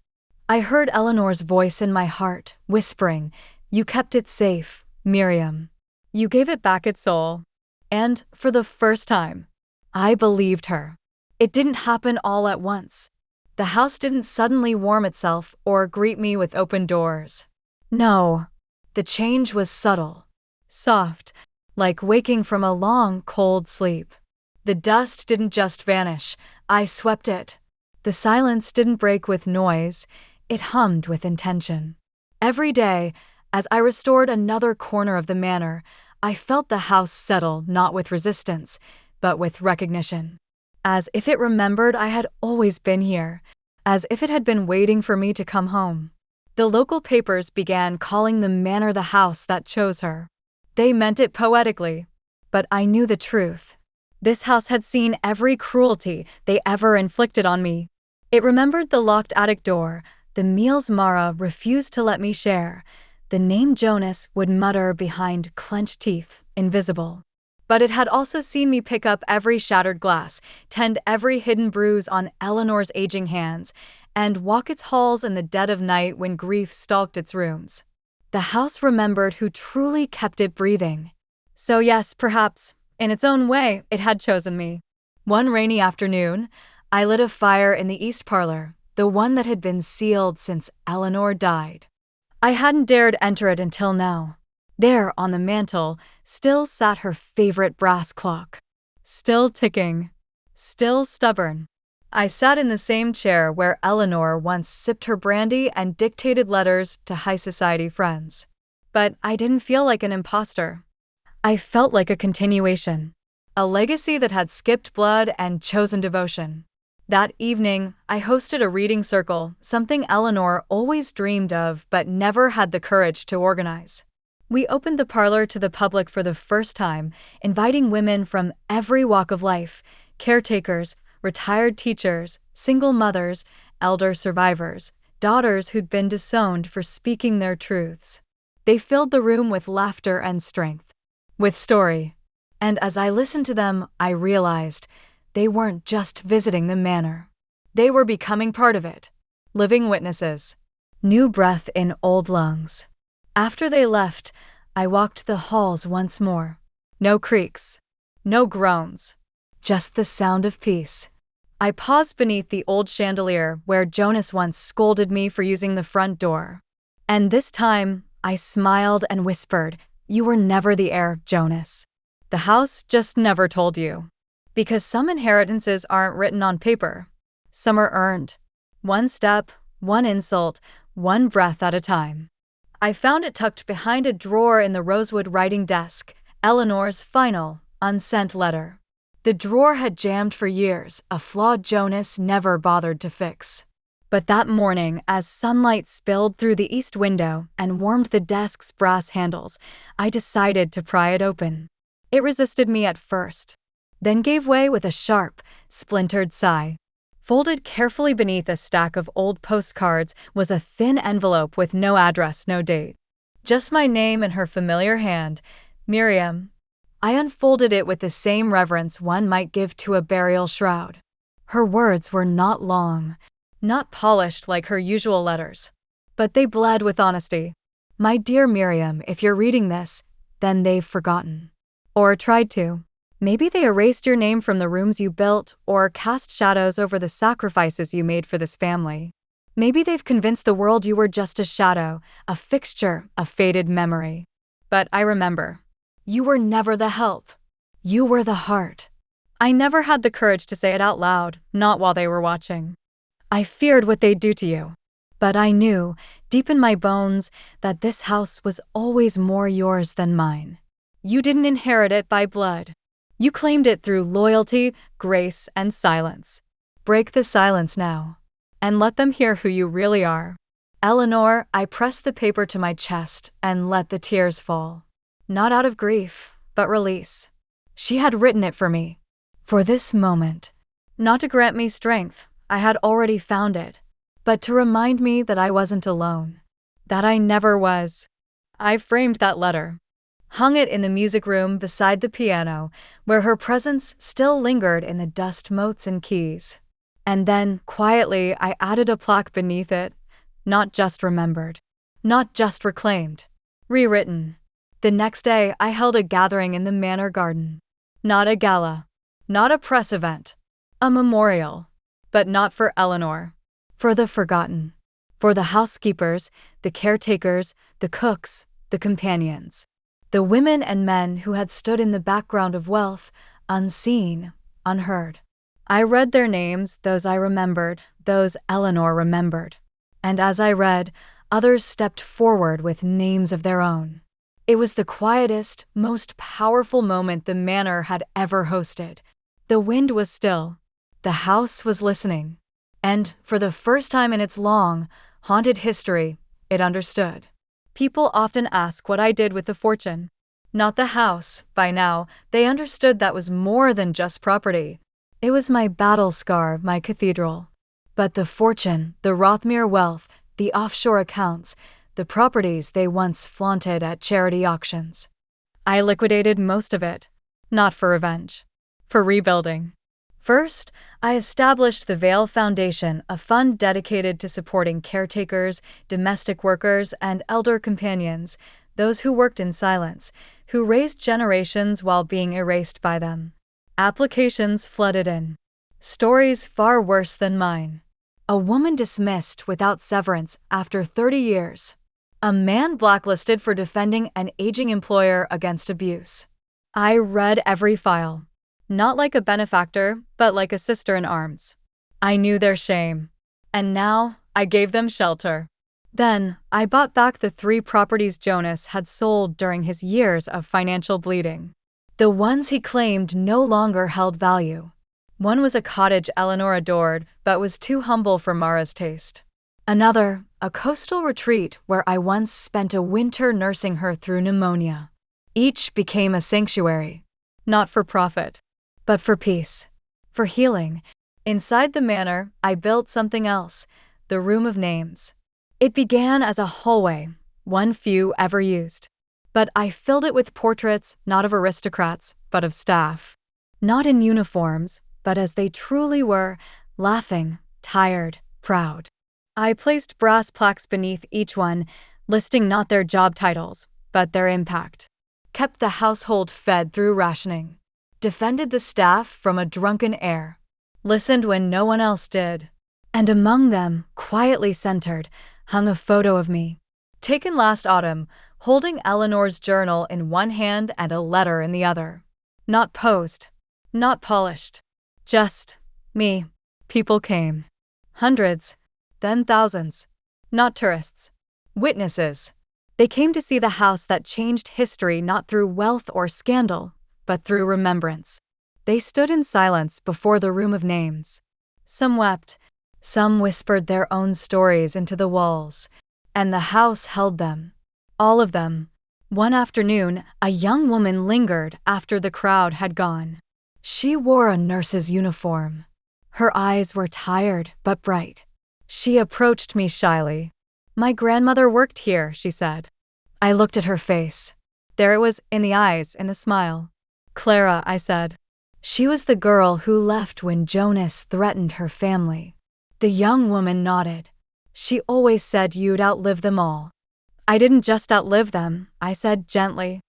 I heard Eleanor's voice in my heart, whispering, "You kept it safe, Miriam. You gave it back its soul." And, for the first time, I believed her. It didn't happen all at once. The house didn't suddenly warm itself or greet me with open doors. No, the change was subtle, soft, like waking from a long, cold sleep. The dust didn't just vanish, I swept it. The silence didn't break with noise, it hummed with intention. Every day, as I restored another corner of the manor, I felt the house settle not with resistance, but with recognition. As if it remembered I had always been here, as if it had been waiting for me to come home. The local papers began calling the manor the house that chose her. They meant it poetically, but I knew the truth. This house had seen every cruelty they ever inflicted on me. It remembered the locked attic door, the meals Mara refused to let me share, the name Jonas would mutter behind clenched teeth, invisible. But it had also seen me pick up every shattered glass, tend every hidden bruise on Eleanor's aging hands, and walk its halls in the dead of night when grief stalked its rooms. The house remembered who truly kept it breathing. So yes, perhaps, in its own way, it had chosen me. One rainy afternoon, I lit a fire in the east parlor, the one that had been sealed since Eleanor died. I hadn't dared enter it until now. There, on the mantel, still sat her favorite brass clock. Still ticking. Still stubborn. I sat in the same chair where Eleanor once sipped her brandy and dictated letters to high society friends. But I didn't feel like an imposter. I felt like a continuation. A legacy that had skipped blood and chosen devotion. That evening, I hosted a reading circle, something Eleanor always dreamed of but never had the courage to organize. We opened the parlor to the public for the first time, inviting women from every walk of life: caretakers, retired teachers, single mothers, elder survivors, daughters who'd been disowned for speaking their truths. They filled the room with laughter and strength, with story. And as I listened to them, I realized they weren't just visiting the manor. They were becoming part of it, living witnesses. New breath in old lungs. After they left, I walked the halls once more. No creaks, no groans, just the sound of peace. I paused beneath the old chandelier where Jonas once scolded me for using the front door. And this time, I smiled and whispered, "You were never the heir, Jonas. The house just never told you." Because some inheritances aren't written on paper. Some are earned. One step, one insult, one breath at a time. I found it tucked behind a drawer in the rosewood writing desk, Eleanor's final, unsent letter. The drawer had jammed for years, a flaw Jonas never bothered to fix. But that morning, as sunlight spilled through the east window and warmed the desk's brass handles, I decided to pry it open. It resisted me at first, then gave way with a sharp, splintered sigh. Folded carefully beneath a stack of old postcards was a thin envelope with no address, no date. Just my name in her familiar hand, Miriam. I unfolded it with the same reverence one might give to a burial shroud. Her words were not long, not polished like her usual letters, but they bled with honesty. "My dear Miriam, if you're reading this, then they've forgotten. Or tried to. Maybe they erased your name from the rooms you built or cast shadows over the sacrifices you made for this family. Maybe they've convinced the world you were just a shadow, a fixture, a faded memory. But I remember. You were never the help. You were the heart." I never had the courage to say it out loud, not while they were watching. I feared what they'd do to you. But I knew, deep in my bones, that this house was always more yours than mine. You didn't inherit it by blood. You claimed it through loyalty, grace, and silence. Break the silence now, and let them hear who you really are. Eleanor, I pressed the paper to my chest and let the tears fall. Not out of grief, but release. She had written it for me. For this moment. Not to grant me strength, I had already found it, but to remind me that I wasn't alone. That I never was. I framed that letter. Hung it in the music room beside the piano, where her presence still lingered in the dust motes and keys. And then, quietly, I added a plaque beneath it. Not just remembered. Not just reclaimed. Rewritten. The next day, I held a gathering in the manor garden. Not a gala. Not a press event. A memorial. But not for Eleanor. For the forgotten. For the housekeepers, the caretakers, the cooks, the companions. The women and men who had stood in the background of wealth, unseen, unheard. I read their names, those I remembered, those Eleanor remembered. And as I read, others stepped forward with names of their own. It was the quietest, most powerful moment the manor had ever hosted. The wind was still. The house was listening. And, for the first time in its long, haunted history, it understood. People often ask what I did with the fortune. Not the house. By now, they understood that was more than just property. It was my battle scar, my cathedral. But the fortune, the Rothmere wealth, the offshore accounts, the properties they once flaunted at charity auctions. I liquidated most of it. Not for revenge. For rebuilding. First, I established the Vale Foundation, a fund dedicated to supporting caretakers, domestic workers, and elder companions, those who worked in silence, who raised generations while being erased by them. Applications flooded in. Stories far worse than mine. A woman dismissed without severance after 30 years. A man blacklisted for defending an aging employer against abuse. I read every file. Not like a benefactor, but like a sister in arms. I knew their shame. And now, I gave them shelter. Then, I bought back the 3 properties Jonas had sold during his years of financial bleeding. The ones he claimed no longer held value. One was a cottage Eleanor adored, but was too humble for Mara's taste. Another, a coastal retreat where I once spent a winter nursing her through pneumonia. Each became a sanctuary, not for profit, but for peace, for healing. Inside the manor, I built something else, the Room of Names. It began as a hallway, one few ever used. But I filled it with portraits not of aristocrats, but of staff. Not in uniforms, but as they truly were, laughing, tired, proud. I placed brass plaques beneath each one, listing not their job titles, but their impact. Kept the household fed through rationing. Defended the staff from a drunken heir. Listened when no one else did. And among them, quietly centered, hung a photo of me. Taken last autumn, holding Eleanor's journal in one hand and a letter in the other. Not posed. Not polished. Just me. People came. Hundreds. Then thousands. Not tourists. Witnesses. They came to see the house that changed history not through wealth or scandal, but through remembrance. They stood in silence before the Room of Names. Some wept. Some whispered their own stories into the walls. And the house held them. All of them. One afternoon, a young woman lingered after the crowd had gone. She wore a nurse's uniform. Her eyes were tired but bright. She approached me shyly. "My grandmother worked here," she said. I looked at her face. There it was in the eyes, in the smile. "Clara," I said. "She was the girl who left when Jonas threatened her family." The young woman nodded. "She always said you'd outlive them all." "I didn't just outlive them," I said gently.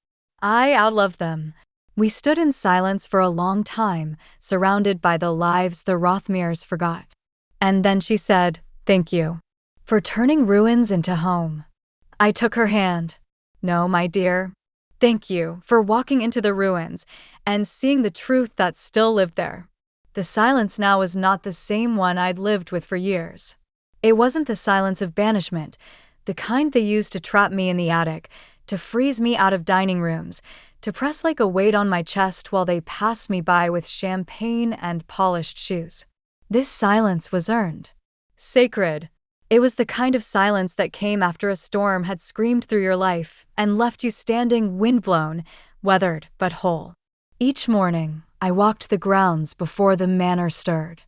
"I outlived them." We stood in silence for a long time, surrounded by the lives the Rothmeres forgot. And then she said, "Thank you for turning ruins into home." I took her hand. "No, my dear. Thank you for walking into the ruins and seeing the truth that still lived there." The silence now was not the same one I'd lived with for years. It wasn't the silence of banishment, the kind they used to trap me in the attic, to freeze me out of dining rooms, to press like a weight on my chest while they passed me by with champagne and polished shoes. This silence was earned. Sacred. It was the kind of silence that came after a storm had screamed through your life and left you standing windblown, weathered but whole. Each morning, I walked the grounds before the manor stirred.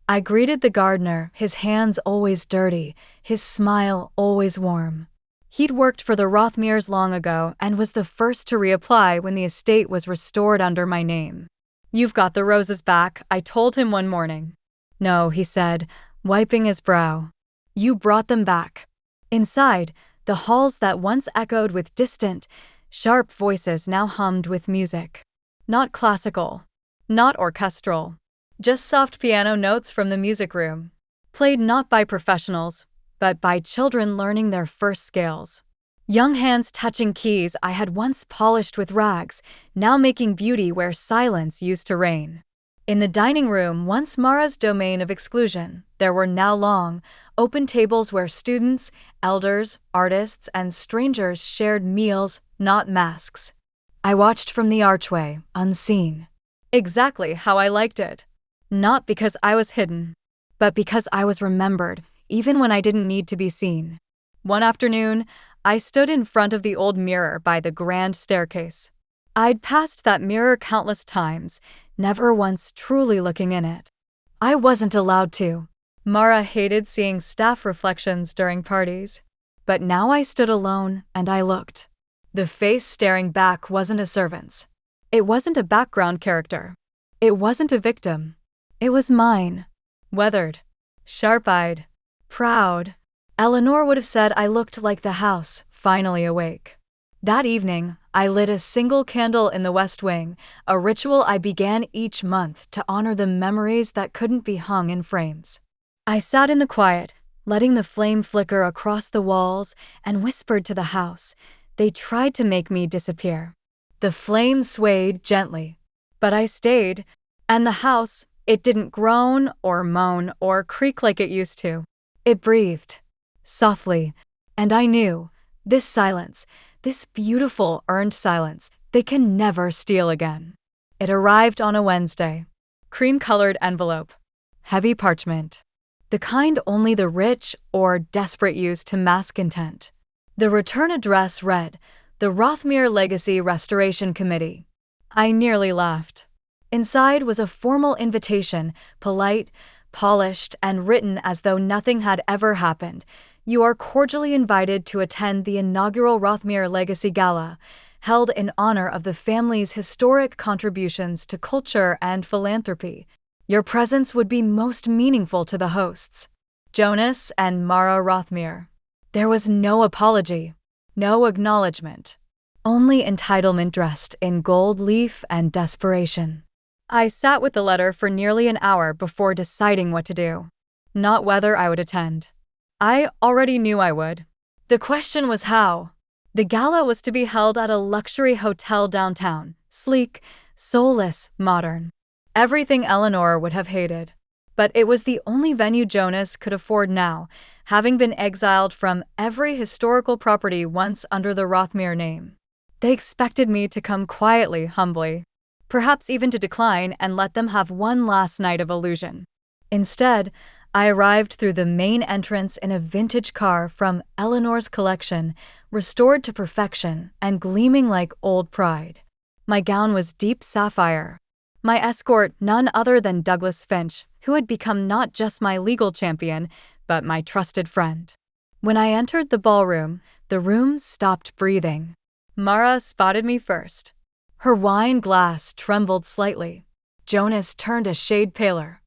I greeted the gardener, his hands always dirty, his smile always warm. He'd worked for the Rothmeres long ago and was the first to reapply when the estate was restored under my name. "You've got the roses back," I told him one morning. "No," he said, wiping his brow. "You brought them back." Inside, the halls that once echoed with distant, sharp voices now hummed with music. Not classical, not orchestral, just soft piano notes from the music room, played not by professionals, but by children learning their first scales. Young hands touching keys I had once polished with rags, now making beauty where silence used to reign. In the dining room, once Mara's domain of exclusion, there were now long, open tables where students, elders, artists, and strangers shared meals, not masks. I watched from the archway, unseen. Exactly how I liked it. Not because I was hidden, but because I was remembered, even when I didn't need to be seen. One afternoon, I stood in front of the old mirror by the grand staircase. I'd passed that mirror countless times, never once truly looking in it. I wasn't allowed to. Mara hated seeing staff reflections during parties. But now I stood alone and I looked. The face staring back wasn't a servant's. It wasn't a background character. It wasn't a victim. It was mine. Weathered. Sharp-eyed. Proud. Eleanor would have said I looked like the house, finally awake. That evening, I lit a single candle in the West Wing, a ritual I began each month to honor the memories that couldn't be hung in frames. I sat in the quiet, letting the flame flicker across the walls, and whispered to the house. They tried to make me disappear. The flame swayed gently, but I stayed, and the house, it didn't groan or moan or creak like it used to. It breathed, softly, and I knew, this silence, this beautiful earned silence, they can never steal again. It arrived on a Wednesday. Cream-colored envelope. Heavy parchment. The kind only the rich or desperate use to mask intent. The return address read, "The Rothmere Legacy Restoration Committee." I nearly laughed. Inside was a formal invitation, polite, polished, and written as though nothing had ever happened. "You are cordially invited to attend the inaugural Rothmere Legacy Gala, held in honor of the family's historic contributions to culture and philanthropy. Your presence would be most meaningful to the hosts, Jonas and Mara Rothmere." There was no apology, no acknowledgement, only entitlement dressed in gold leaf and desperation. I sat with the letter for nearly an hour before deciding what to do. Not whether I would attend. I already knew I would. The question was how. The gala was to be held at a luxury hotel downtown, sleek, soulless, modern. Everything Eleanor would have hated. But it was the only venue Jonas could afford now, having been exiled from every historical property once under the Rothmere name. They expected me to come quietly, humbly. Perhaps even to decline and let them have one last night of illusion. Instead, I arrived through the main entrance in a vintage car from Eleanor's collection, restored to perfection and gleaming like old pride. My gown was deep sapphire. My escort none other than Douglas Finch, who had become not just my legal champion, but my trusted friend. When I entered the ballroom, the room stopped breathing. Mara spotted me first. Her wine glass trembled slightly. Jonas turned a shade paler.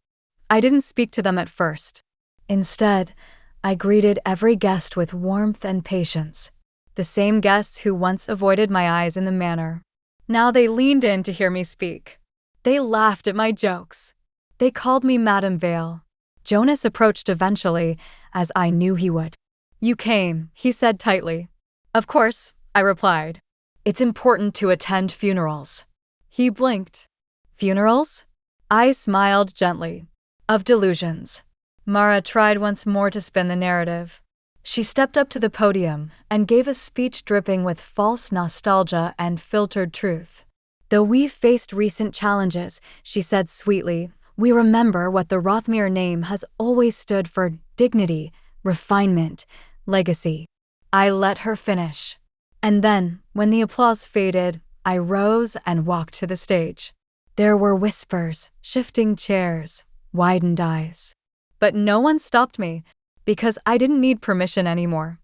I didn't speak to them at first. Instead, I greeted every guest with warmth and patience. The same guests who once avoided my eyes in the manor. Now they leaned in to hear me speak. They laughed at my jokes. They called me Madame Vale. Jonas approached eventually, as I knew he would. "You came," he said tightly. "Of course," I replied. "It's important to attend funerals." He blinked. "Funerals?" I smiled gently. "Of delusions." Mara tried once more to spin the narrative. She stepped up to the podium and gave a speech dripping with false nostalgia and filtered truth. "Though we've faced recent challenges," she said sweetly, "we remember what the Rothmere name has always stood for: dignity, refinement, legacy." I let her finish. And then, when the applause faded, I rose and walked to the stage. There were whispers, shifting chairs, widened eyes. But no one stopped me, because I didn't need permission anymore.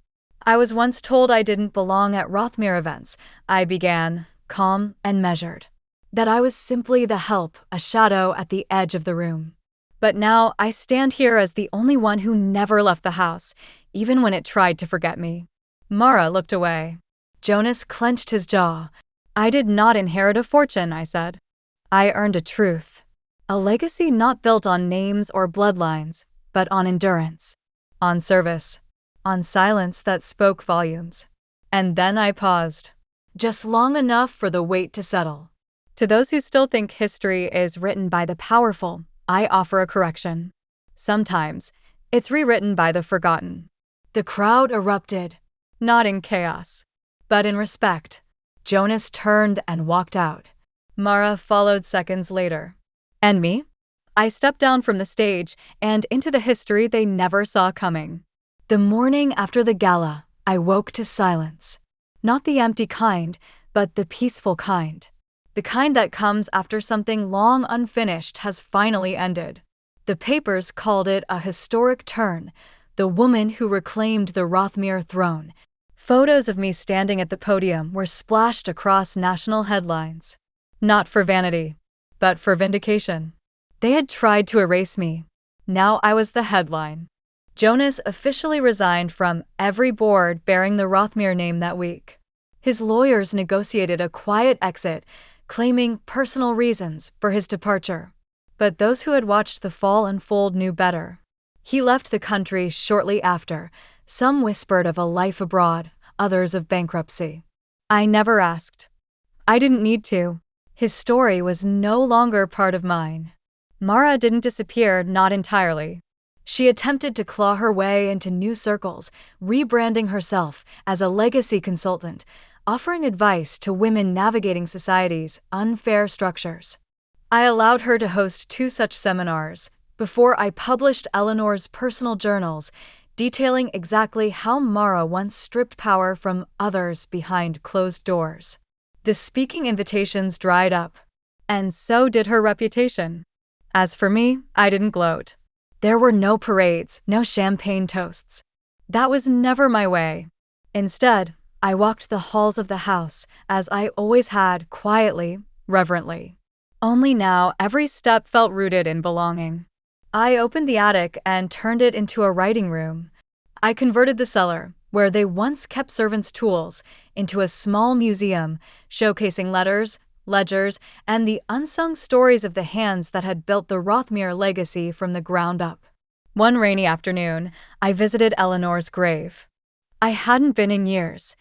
"I was once told I didn't belong at Rothmere events," I began, calm and measured. "That I was simply the help, a shadow at the edge of the room. But now I stand here as the only one who never left the house, even when it tried to forget me." Mara looked away. Jonas clenched his jaw. "I did not inherit a fortune," I said. "I earned a truth. A legacy not built on names or bloodlines, but on endurance, on service, on silence that spoke volumes." And then I paused. Just long enough for the weight to settle. To those who still think history is written by the powerful, I offer a correction. Sometimes, it's rewritten by the forgotten. The crowd erupted, not in chaos, but in respect. Jonas turned and walked out. Mara followed seconds later. And me? I stepped down from the stage and into the history they never saw coming. The morning after the gala, I woke to silence. Not the empty kind, but the peaceful kind. The kind that comes after something long unfinished has finally ended. The papers called it a historic turn, the woman who reclaimed the Rothmere throne. Photos of me standing at the podium were splashed across national headlines. Not for vanity, but for vindication. They had tried to erase me. Now I was the headline. Jonas officially resigned from every board bearing the Rothmere name that week. His lawyers negotiated a quiet exit, claiming personal reasons for his departure. But those who had watched the fall unfold knew better. He left the country shortly after. Some whispered of a life abroad, others of bankruptcy. I never asked. I didn't need to. His story was no longer part of mine. Mara didn't disappear, not entirely. She attempted to claw her way into new circles, rebranding herself as a legacy consultant, offering advice to women navigating society's unfair structures. I allowed her to host 2 such seminars before I published Eleanor's personal journals, detailing exactly how Mara once stripped power from others behind closed doors. The speaking invitations dried up, and so did her reputation. As for me, I didn't gloat. There were no parades, no champagne toasts. That was never my way. Instead, I walked the halls of the house, as I always had, quietly, reverently. Only now, every step felt rooted in belonging. I opened the attic and turned it into a writing room. I converted the cellar, where they once kept servants' tools, into a small museum, showcasing letters, ledgers, and the unsung stories of the hands that had built the Rothmere legacy from the ground up. One rainy afternoon, I visited Eleanor's grave. I hadn't been in years.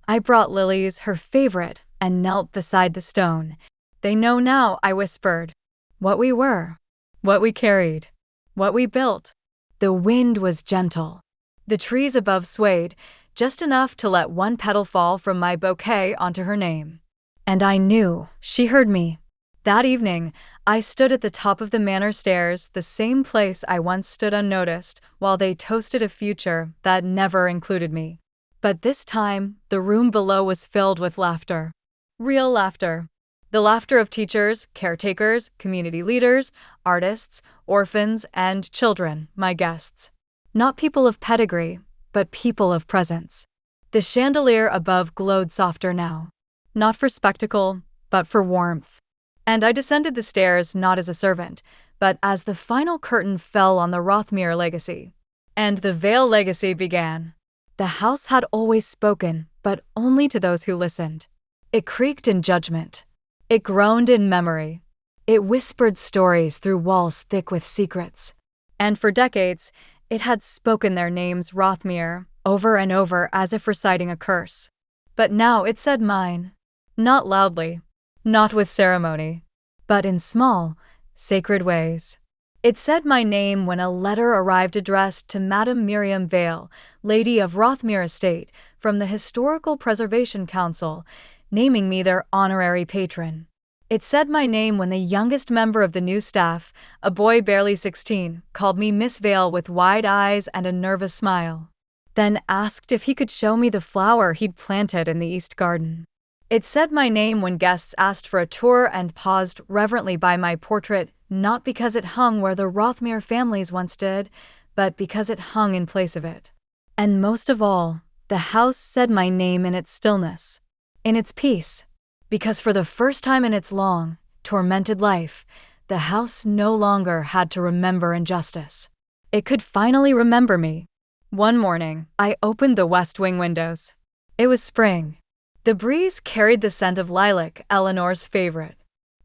I brought lilies, her favorite, and knelt beside the stone. They know now, I whispered, what we were, what we carried, what we built. The wind was gentle. The trees above swayed, just enough to let one petal fall from my bouquet onto her name. And I knew she heard me. That evening, I stood at the top of the manor stairs, the same place I once stood unnoticed while they toasted a future that never included me. But this time, the room below was filled with laughter. Real laughter. The laughter of teachers, caretakers, community leaders, artists, orphans, and children, my guests. Not people of pedigree, but people of presence. The chandelier above glowed softer now. Not for spectacle, but for warmth. And I descended the stairs not as a servant, but as the final curtain fell on the Rothmere legacy. And the Vale legacy began. The house had always spoken, but only to those who listened. It creaked in judgment. It groaned in memory. It whispered stories through walls thick with secrets. And for decades, it had spoken their names, Rothmere, over and over as if reciting a curse. But now it said mine. Not loudly, not with ceremony, but in small, sacred ways. It said my name when a letter arrived addressed to Madame Miriam Vale, Lady of Rothmere Estate, from the Historical Preservation Council, naming me their honorary patron. It said my name when the youngest member of the new staff, a boy barely 16, called me Miss Vale with wide eyes and a nervous smile, then asked if he could show me the flower he'd planted in the East Garden. It said my name when guests asked for a tour and paused reverently by my portrait, not because it hung where the Rothmere families once did, but because it hung in place of it. And most of all, the house said my name in its stillness, in its peace, because for the first time in its long, tormented life, the house no longer had to remember injustice. It could finally remember me. One morning, I opened the west wing windows. It was spring. The breeze carried the scent of lilac, Eleanor's favorite.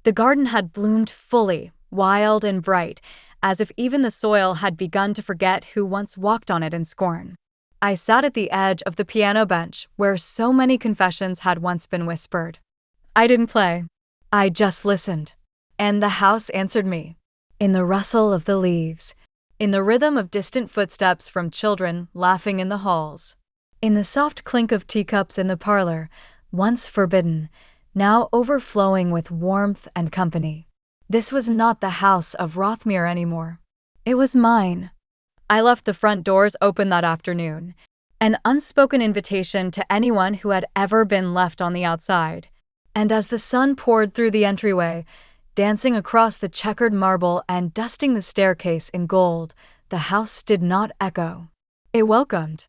The garden had bloomed fully, wild and bright, as if even the soil had begun to forget who once walked on it in scorn. I sat at the edge of the piano bench where so many confessions had once been whispered. I didn't play. I just listened. And the house answered me. In the rustle of the leaves, in the rhythm of distant footsteps from children laughing in the halls, in the soft clink of teacups in the parlor, once forbidden, now overflowing with warmth and company. This was not the house of Rothmere anymore. It was mine. I left the front doors open that afternoon, an unspoken invitation to anyone who had ever been left on the outside. And as the sun poured through the entryway, dancing across the checkered marble and dusting the staircase in gold, the house did not echo. It welcomed.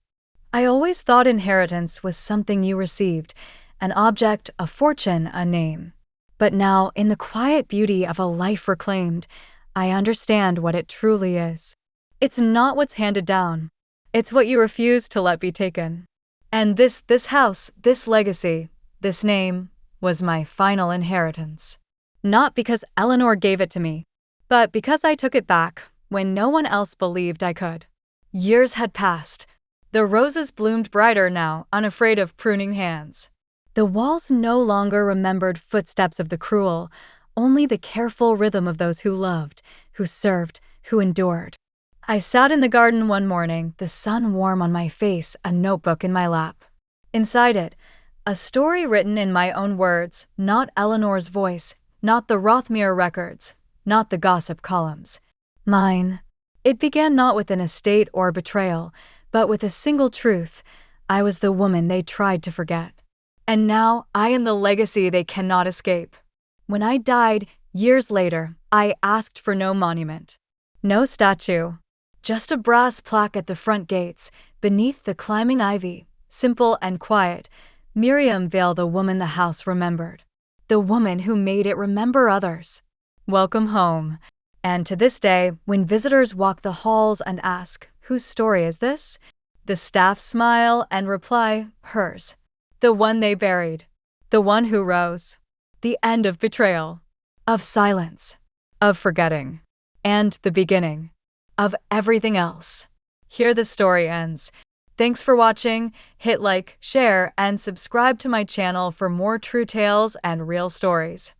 I always thought inheritance was something you received, an object, a fortune, a name. But now, in the quiet beauty of a life reclaimed, I understand what it truly is. It's not what's handed down. It's what you refuse to let be taken. And this house, this legacy, this name, was my final inheritance. Not because Eleanor gave it to me, but because I took it back when no one else believed I could. Years had passed. The roses bloomed brighter now, unafraid of pruning hands. The walls no longer remembered footsteps of the cruel, only the careful rhythm of those who loved, who served, who endured. I sat in the garden one morning, the sun warm on my face, a notebook in my lap. Inside it, a story written in my own words, not Eleanor's voice, Not the Rothmere records, not the gossip columns. Mine. It began not with an estate or betrayal, but with a single truth. I was the woman they tried to forget. And now I am the legacy they cannot escape. When I died, years later, I asked for no monument. No statue. Just a brass plaque at the front gates, beneath the climbing ivy, simple and quiet. Miriam Vale, the woman the house remembered. The woman who made it remember others. Welcome home. And to this day, when visitors walk the halls and ask, "Whose story is this?" the staff smile and reply, "Hers." The one they buried. The one who rose. The end of betrayal. Of silence. Of forgetting. And the beginning. Of everything else. Here the story ends. Thanks for watching. Hit like, share, and subscribe to my channel for more true tales and real stories.